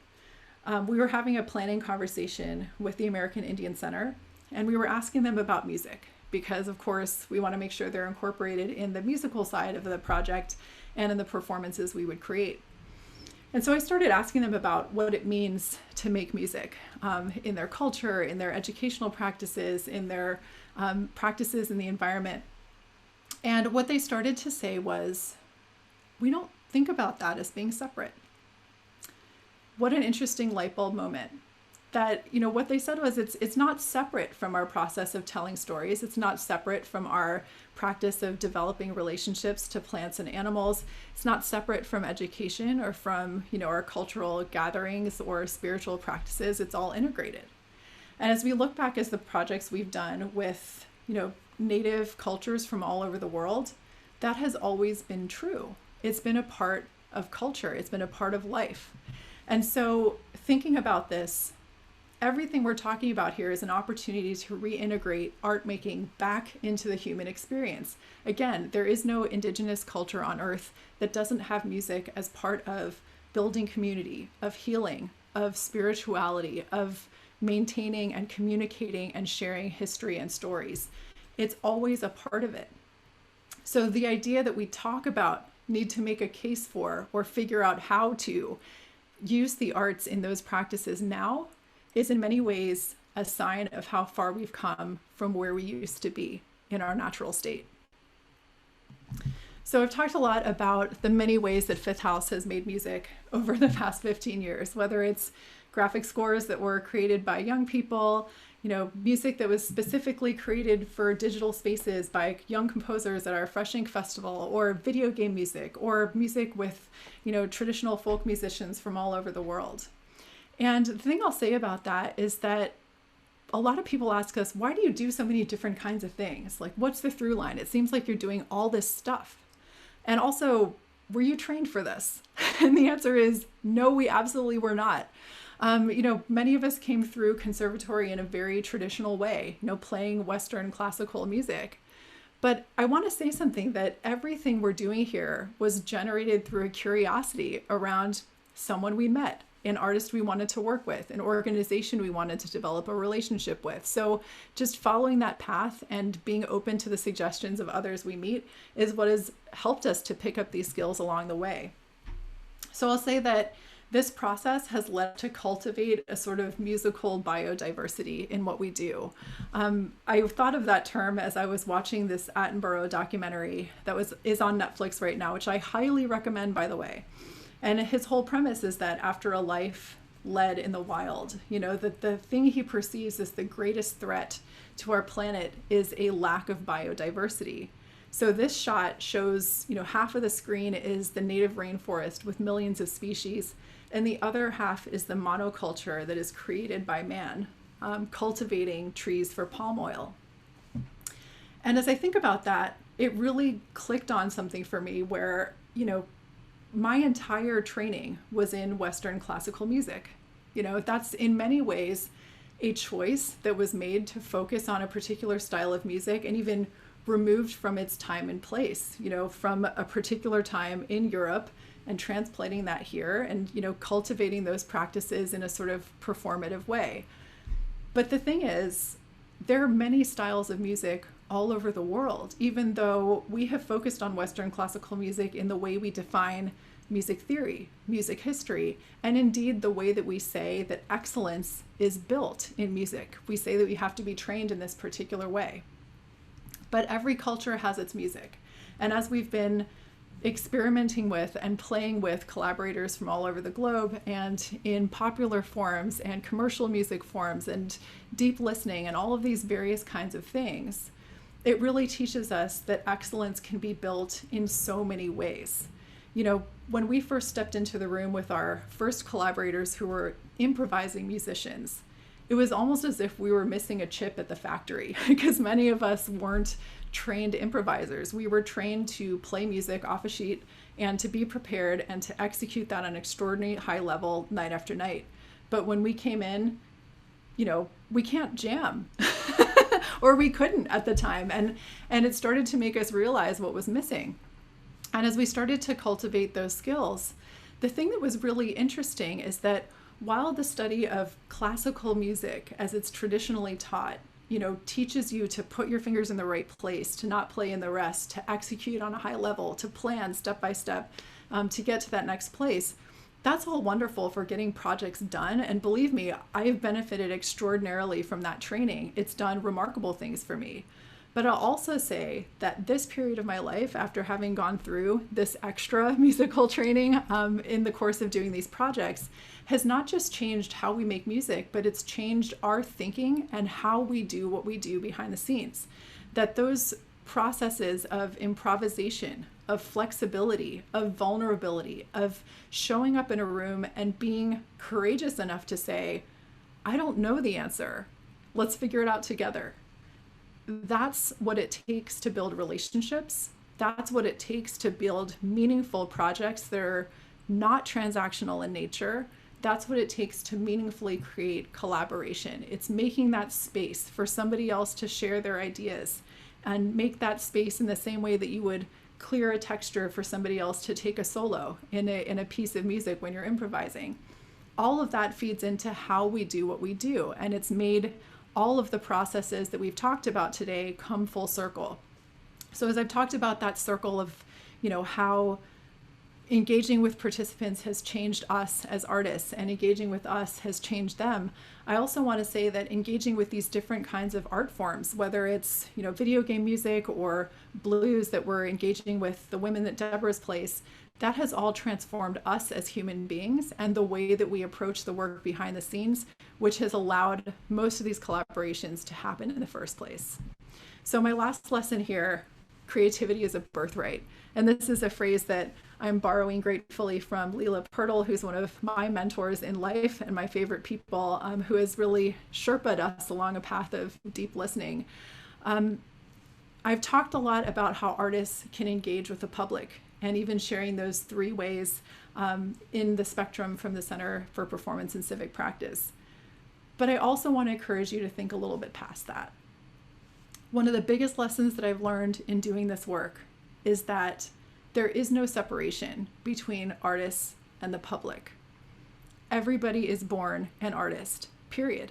We were having a planning conversation with the American Indian Center, and we were asking them about music because, of course, we want to make sure they're incorporated in the musical side of the project and in the performances we would create. And so I started asking them about what it means to make music in their culture, in their educational practices, in their practices in the environment. And what they started to say was, we don't think about that as being separate. What an interesting light bulb moment. That, what they said was it's not separate from our process of telling stories. It's not separate from our practice of developing relationships to plants and animals. It's not separate from education or from, our cultural gatherings or spiritual practices. It's all integrated. And as we look back as the projects we've done with, native cultures from all over the world, that has always been true. It's been a part of culture. It's been a part of life. And so thinking about this, everything we're talking about here is an opportunity to reintegrate art making back into the human experience. Again, there is no indigenous culture on earth that doesn't have music as part of building community, of healing, of spirituality, of maintaining and communicating and sharing history and stories. It's always a part of it. So the idea that we talk about, need to make a case for, or figure out how to use the arts in those practices now is in many ways a sign of how far we've come from where we used to be in our natural state. So I've talked a lot about the many ways that Fifth House has made music over the past 15 years, whether it's graphic scores that were created by young people, music that was specifically created for digital spaces by young composers at our Fresh Ink Festival, or video game music, or music with, traditional folk musicians from all over the world. And the thing I'll say about that is that a lot of people ask us, why do you do so many different kinds of things? Like, what's the through line? It seems like you're doing all this stuff. And also, were you trained for this? And the answer is no, we absolutely were not. Many of us came through conservatory in a very traditional way, playing Western classical music. But I want to say something, that everything we're doing here was generated through a curiosity around someone we met, an artist we wanted to work with, an organization we wanted to develop a relationship with. So just following that path and being open to the suggestions of others we meet is what has helped us to pick up these skills along the way. So I'll say that this process has led to cultivate a sort of musical biodiversity in what we do. I thought of that term as I was watching this Attenborough documentary that is on Netflix right now, which I highly recommend, by the way. And his whole premise is that after a life led in the wild, that the thing he perceives as the greatest threat to our planet is a lack of biodiversity. So this shot shows, half of the screen is the native rainforest with millions of species, and the other half is the monoculture that is created by man, cultivating trees for palm oil. And as I think about that, it really clicked on something for me where, my entire training was in Western classical music. That's in many ways a choice that was made to focus on a particular style of music, and even removed from its time and place, from a particular time in Europe, and transplanting that here and, cultivating those practices in a sort of performative way. But the thing is, there are many styles of music all over the world, even though we have focused on Western classical music in the way we define music theory, music history, and indeed the way that we say that excellence is built in music. We say that we have to be trained in this particular way. But every culture has its music. And as we've been experimenting with and playing with collaborators from all over the globe, and in popular forums and commercial music forums and deep listening and all of these various kinds of things, it really teaches us that excellence can be built in so many ways. When we first stepped into the room with our first collaborators who were improvising musicians, it was almost as if we were missing a chip at the factory, because many of us weren't trained improvisers. We were trained to play music off a sheet and to be prepared and to execute that on an extraordinary high level night after night. But when we came in, we can't jam or we couldn't at the time. And it started to make us realize what was missing. And as we started to cultivate those skills, the thing that was really interesting is that while the study of classical music as it's traditionally taught, teaches you to put your fingers in the right place, to not play in the rest, to execute on a high level, to plan step by step, to get to that next place, that's all wonderful for getting projects done. And believe me, I've benefited extraordinarily from that training. It's done remarkable things for me. But I'll also say that this period of my life, after having gone through this extra musical training in the course of doing these projects, has not just changed how we make music, but it's changed our thinking and how we do what we do behind the scenes. That those processes of improvisation, of flexibility, of vulnerability, of showing up in a room and being courageous enough to say, I don't know the answer. Let's figure it out together. That's what it takes to build relationships. That's what it takes to build meaningful projects that are not transactional in nature. That's what it takes to meaningfully create collaboration. It's making that space for somebody else to share their ideas, and make that space in the same way that you would clear a texture for somebody else to take a solo in a piece of music when you're improvising. All of that feeds into how we do what we do, and it's made all of the processes that we've talked about today come full circle. So as I've talked about that circle of, how engaging with participants has changed us as artists, and engaging with us has changed them, I also want to say that engaging with these different kinds of art forms, whether it's, video game music or blues that we're engaging with the women that Deborah's plays, that has all transformed us as human beings and the way that we approach the work behind the scenes, which has allowed most of these collaborations to happen in the first place. So my last lesson here, creativity is a birthright. And this is a phrase that I'm borrowing gratefully from Leela Pirtle, who's one of my mentors in life and my favorite people, who has really Sherpa'd us along a path of deep listening. I've talked a lot about how artists can engage with the public, and even sharing those 3 ways in the spectrum from the Center for Performance and Civic Practice. But I also want to encourage you to think a little bit past that. One of the biggest lessons that I've learned in doing this work is that there is no separation between artists and the public. Everybody is born an artist, period.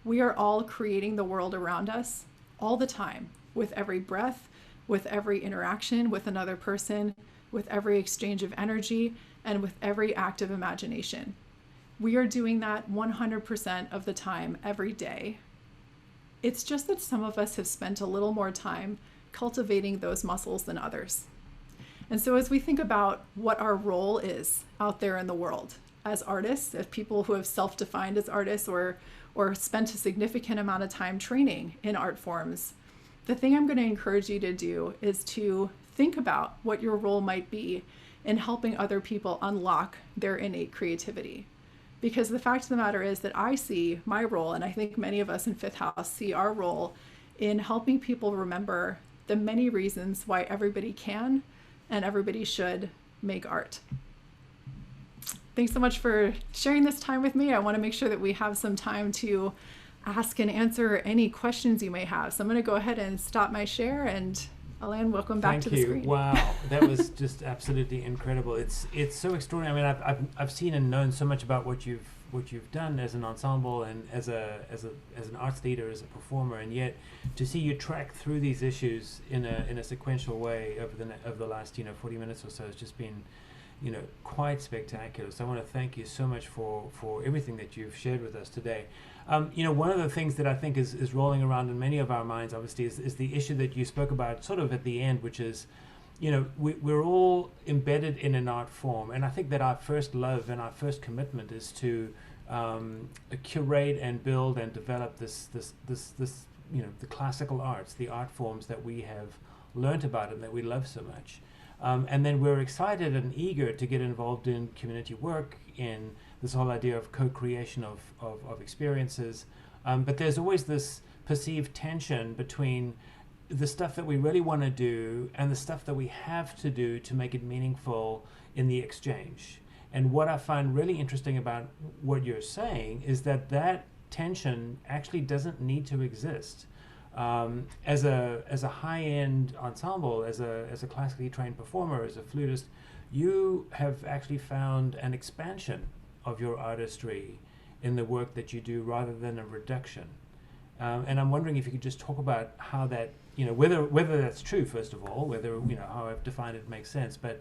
We are all creating the world around us all the time, with every breath, with every interaction with another person, with every exchange of energy, and with every act of imagination. We are doing that 100% of the time, every day. It's just that some of us have spent a little more time cultivating those muscles than others. And so as we think about what our role is out there in the world as artists, as people who have self-defined as artists or spent a significant amount of time training in art forms, the thing I'm going to encourage you to do is to think about what your role might be in helping other people unlock their innate creativity. Because the fact of the matter is that I see my role, and I think many of us in Fifth House see our role in helping people remember the many reasons why everybody can and everybody should make art. Thanks so much for sharing this time with me. I want to make sure that we have some time to ask and answer any questions you may have. So I'm going to go ahead and stop my share, and Alain, welcome back to the screen. Wow, that was just absolutely incredible. It's so extraordinary. I mean, I've seen and known so much about what you've done as an ensemble and as an arts leader, as a performer, and yet to see you track through these issues in a sequential way over the last 40 minutes or so has just been quite spectacular. So I want to thank you so much for everything that you've shared with us today. One of the things that I think is rolling around in many of our minds, obviously, is the issue that you spoke about sort of at the end, which is, we're all embedded in an art form. And I think that our first love and our first commitment is to curate and build and develop this the classical arts, the art forms that we have learnt about and that we love so much. And then we're excited and eager to get involved in community work, in this whole idea of co-creation of experiences. But there's always this perceived tension between the stuff that we really want to do and the stuff that we have to do to make it meaningful in the exchange. And what I find really interesting about what you're saying is that tension actually doesn't need to exist. As a high-end ensemble, as a classically trained performer, as a flutist, you have actually found an expansion of your artistry in the work that you do rather than a reduction. And I'm wondering if you could just talk about how that, whether that's true, first of all, whether, how I've defined it makes sense, but,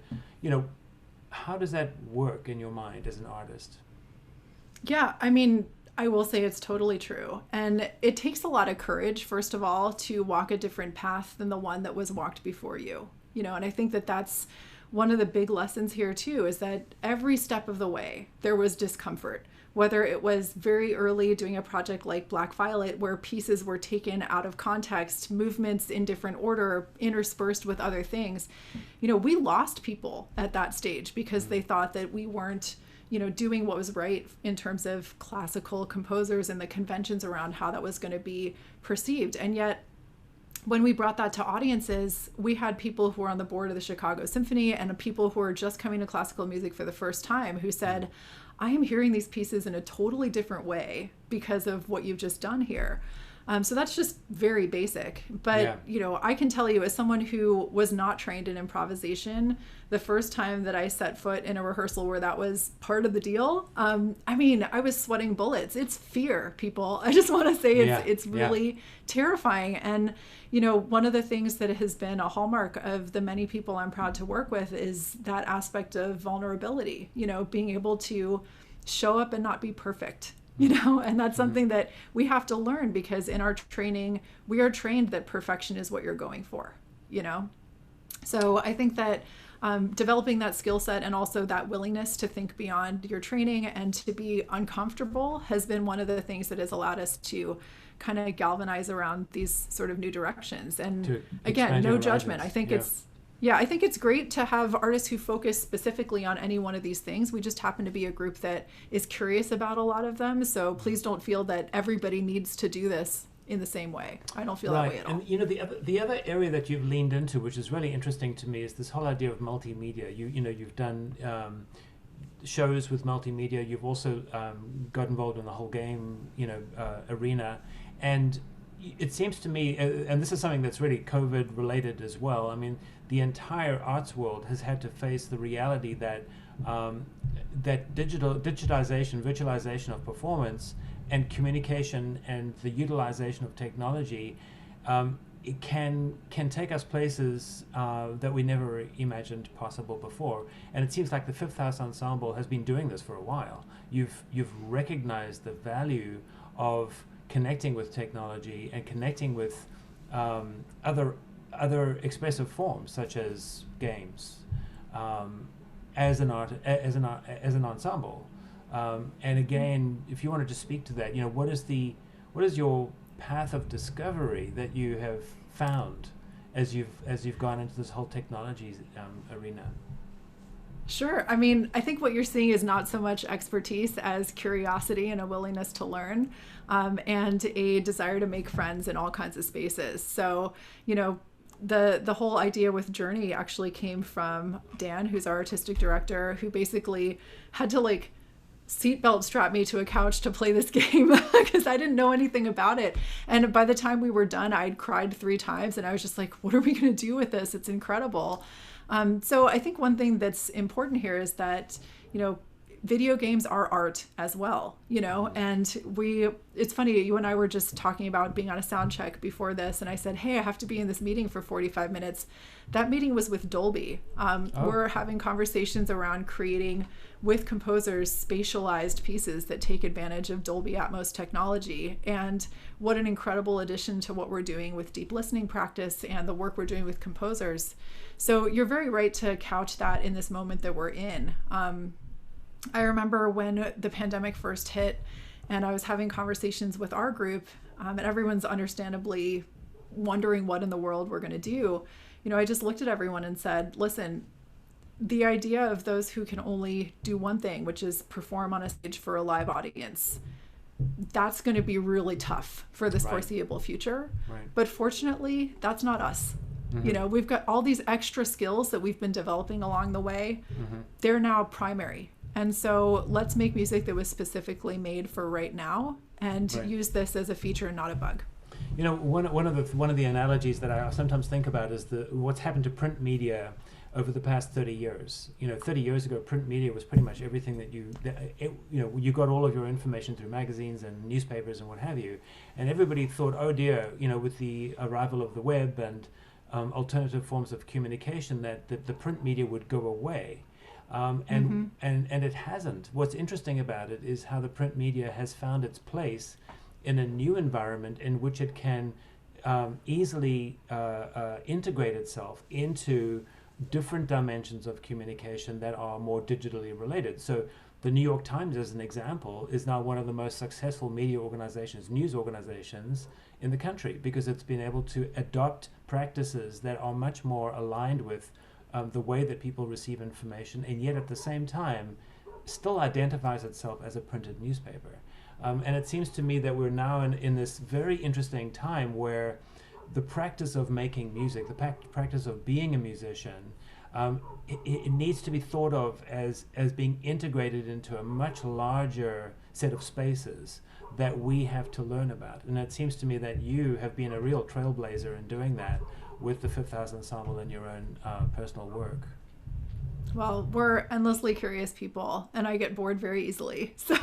how does that work in your mind as an artist? Yeah, I mean, I will say it's totally true. And it takes a lot of courage, first of all, to walk a different path than the one that was walked before you. And I think that that's one of the big lessons here too, is that every step of the way there was discomfort. Whether it was very early doing a project like Black Violet, where pieces were taken out of context, movements in different order, interspersed with other things. We lost people at that stage because they thought that we weren't doing what was right in terms of classical composers and the conventions around how that was going to be perceived. And yet, when we brought that to audiences, we had people who were on the board of the Chicago Symphony and people who were just coming to classical music for the first time who said, I am hearing these pieces in a totally different way because of what you've just done here. So that's just very basic. But, I can tell you as someone who was not trained in improvisation, the first time that I set foot in a rehearsal where that was part of the deal, I was sweating bullets. It's fear, people. I just want to say it's really terrifying. And, one of the things that has been a hallmark of the many people I'm proud to work with is that aspect of vulnerability, being able to show up and not be perfect. And that's something that we have to learn because in our training, we are trained that perfection is what you're going for, So I think that developing that skill set and also that willingness to think beyond your training and to be uncomfortable has been one of the things that has allowed us to kind of galvanize around these sort of new directions. And again, no judgment. I think I think it's great to have artists who focus specifically on any one of these things. We just happen to be a group that is curious about a lot of them. So please don't feel that everybody needs to do this in the same way. I don't feel that way at all. And the other area that you've leaned into, which is really interesting to me, is this whole idea of multimedia. You've done shows with multimedia. You've also got involved in the whole game arena, and it seems to me, and this is something that's really COVID related as well. I mean, the entire arts world has had to face the reality that that digitization, virtualization of performance, and communication, and the utilization of technology, it can take us places that we never imagined possible before. And it seems like the Fifth House Ensemble has been doing this for a while. You've recognized the value of connecting with technology and connecting with other expressive forms such as games as an ensemble. And again, if you wanted to speak to that, what is your path of discovery that you have found as you've gone into this whole technology arena? Sure. I think what you're seeing is not so much expertise as curiosity and a willingness to learn, and a desire to make friends in all kinds of spaces. So, the whole idea with Journey actually came from Dan, who's our artistic director, who basically had to seatbelt strap me to a couch to play this game because I didn't know anything about it. And by the time we were done, I'd cried 3 times and I was just like, what are we going to do with this? It's incredible. So I think one thing that's important here is that, video games are art as well, and it's funny, you and I were just talking about being on a sound check before this, and I said, hey, I have to be in this meeting for 45 minutes. That meeting was with Dolby. We're having conversations around creating with composers spatialized pieces that take advantage of Dolby Atmos technology. And what an incredible addition to what we're doing with deep listening practice and the work we're doing with composers. So you're very right to couch that in this moment that we're in. I remember when the pandemic first hit and I was having conversations with our group, and everyone's understandably wondering what in the world we're going to do. I just looked at everyone and said, listen, the idea of those who can only do one thing, which is perform on a stage for a live audience, that's going to be really tough for this foreseeable future. Right. But fortunately, that's not us. Mm-hmm. We've got all these extra skills that we've been developing along the way. Mm-hmm. They're now primary. And so let's make music that was specifically made for right now and use this as a feature and not a bug. One of the analogies that I sometimes think about is what's happened to print media over the past 30 years. 30 years ago, print media was pretty much everything that you got all of your information through magazines and newspapers and what have you. And everybody thought, oh dear, with the arrival of the web and alternative forms of communication, that the print media would go away. And it hasn't. What's interesting about it is how the print media has found its place in a new environment in which it can easily integrate itself into different dimensions of communication that are more digitally related. So the New York Times, as an example, is now one of the most successful media organizations, news organizations in the country, because it's been able to adopt practices that are much more aligned with the way that people receive information, and yet at the same time still identifies itself as a printed newspaper. And it seems to me that we're now in this very interesting time where the practice of making music, the practice of being a musician, it needs to be thought of as being integrated into a much larger set of spaces that we have to learn about. And it seems to me that you have been a real trailblazer in doing that with the Fifth House Ensemble and your own personal work. Well, we're endlessly curious people, and I get bored very easily. So,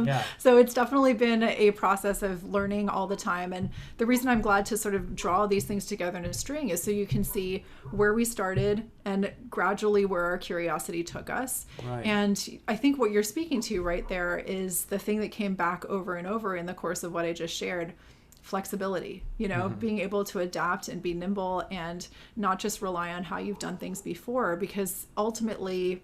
Yeah. so it's definitely been a process of learning all the time. And the reason I'm glad to sort of draw these things together in a string is so you can see where we started and gradually where our curiosity took us. Right. And I think what you're speaking to right there is the thing that came back over and over in the course of what I just shared. Flexibility, being able to adapt and be nimble and not just rely on how you've done things before, because ultimately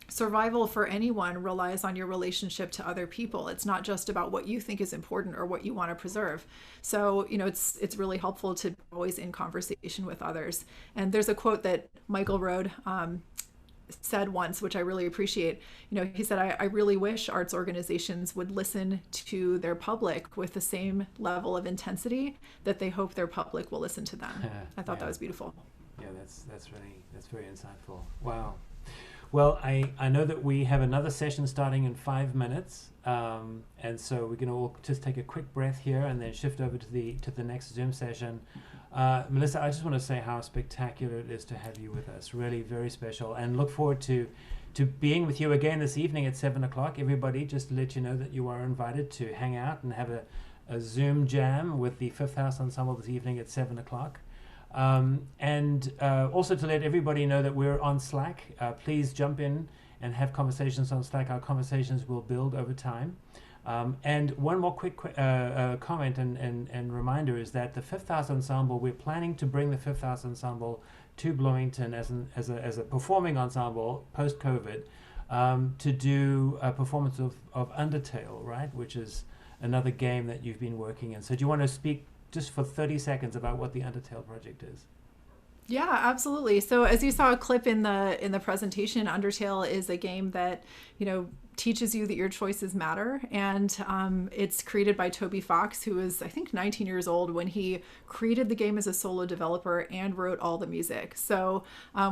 survival for anyone relies on your relationship to other people. It's not just about what you think is important or what you want to preserve. So, it's really helpful to be always in conversation with others. And there's a quote that Michael Road said once, which I really appreciate. He said, I really wish arts organizations would listen to their public with the same level of intensity that they hope their public will listen to them. I thought that was beautiful. Yeah, that's very insightful. Wow. Well, I know that we have another session starting in 5 minutes, and so we're going to all just take a quick breath here and then shift over to the next Zoom session. Melissa, I just want to say how spectacular it is to have you with us. Really very special, and look forward to being with you again this evening at 7 o'clock. Everybody, just to let you know that you are invited to hang out and have a Zoom jam with the Fifth House Ensemble this evening at 7 o'clock. And also to let everybody know that we're on Slack. Please jump in and have conversations on Slack. Our conversations will build over time. And one more quick comment and reminder is that the Fifth House Ensemble, we're planning to bring the Fifth House Ensemble to Bloomington as a performing ensemble post-COVID, to do a performance of Undertale, right, which is another game that you've been working in. So do you want to speak just for 30 seconds about what the Undertale project is? Yeah, absolutely. So as you saw a clip in the presentation, Undertale is a game that, teaches you that your choices matter. And it's created by Toby Fox, who is, I think, 19 years old when he created the game as a solo developer and wrote all the music. So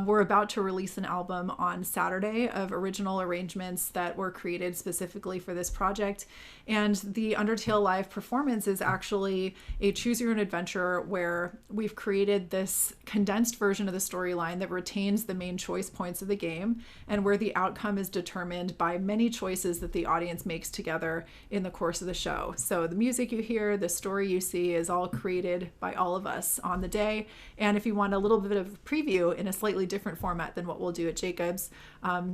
we're about to release an album on Saturday of original arrangements that were created specifically for this project. And the Undertale live performance is actually a choose your own adventure where we've created this condensed version of the storyline that retains the main choice points of the game, and where the outcome is determined by many choices that the audience makes together in the course of the show. So the music you hear, the story you see is all created by all of us on the day. And if you want a little bit of preview in a slightly different format than what we'll do at Jacobs,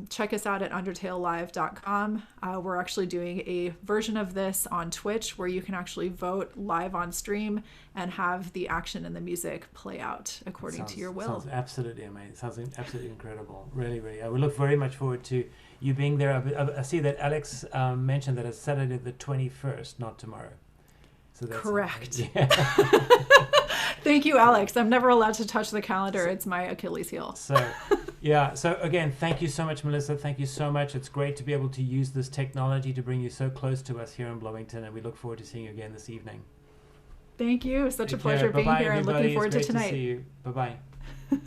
check us out at undertalelive.com. We're actually doing a version of this on Twitch where you can actually vote live on stream and have the action and the music play out according to your will. Sounds absolutely amazing. Sounds absolutely incredible. Really, really. We look very much forward to you being there. I see that Alex mentioned that it's Saturday the 21st, not tomorrow. So that's correct. Yeah. Thank you, Alex. I'm never allowed to touch the calendar. It's my Achilles heel. So, yeah. So again, thank you so much, Melissa. Thank you so much. It's great to be able to use this technology to bring you so close to us here in Bloomington, and we look forward to seeing you again this evening. Thank you. Such a pleasure being here and looking forward to tonight. To see you. Bye-bye.